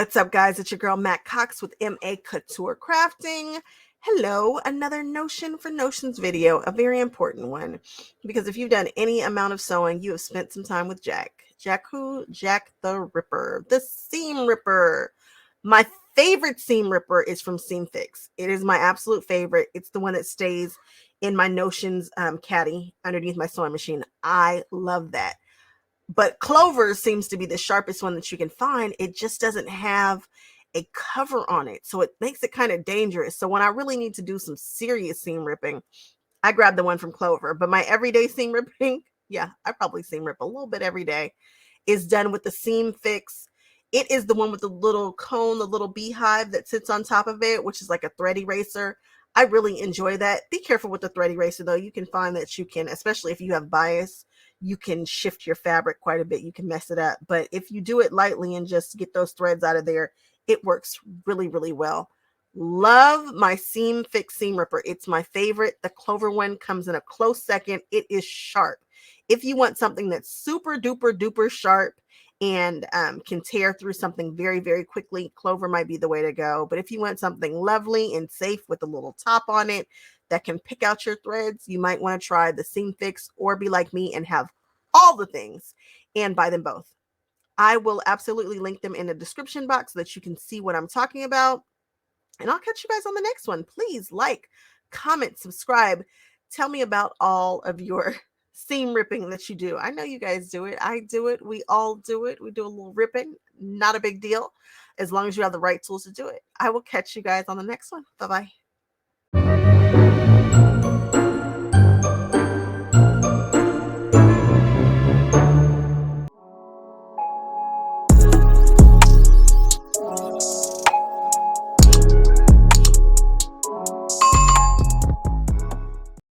What's up, guys? It's your girl, Matt Cox with MA Couture Crafting. Hello, another Notion for Notions video, a very important one, because if you've done any amount of sewing, you have spent some time with Jack. Jack who? Jack the Ripper, the Seam Ripper. My favorite seam ripper is from Seam Fix. It is my absolute favorite. It's the one that stays in my Notions caddy underneath my sewing machine. I love that. But Clover seems to be the sharpest one that you can find. It just doesn't have a cover on it, so it makes it kind of dangerous. So when I really need to do some serious seam ripping, I grab the one from Clover. But my everyday seam ripping, yeah, I probably seam rip a little bit every day, is done with the Seam Fix. It is the one with the little cone, the little beehive that sits on top of it, which is like a thread eraser. I really enjoy that. Be careful with the thread eraser, though. You can find that you can, especially if you have bias, you can shift your fabric quite a bit. You can mess it up. But if you do it lightly and just get those threads out of there, it works really, really well. Love my Seam Fix seam ripper. It's my favorite. The Clover one comes in a close second. It is sharp. If you want something that's super duper duper sharp and can tear through something very, very quickly, Clover might be the way to go. But if you want something lovely and safe with a little top on it that can pick out your threads, you might want to try the Seam Fix, or be like me and have all the things and buy them both. I will absolutely link them in the description box so that you can see what I'm talking about. And I'll catch you guys on the next one. Please like, comment, subscribe. Tell me about all of your seam ripping that you do. I know you guys do it. I do it. We all do it. We do a little ripping. Not a big deal, as long as you have the right tools to do it. I will catch you guys on the next one. Bye-bye.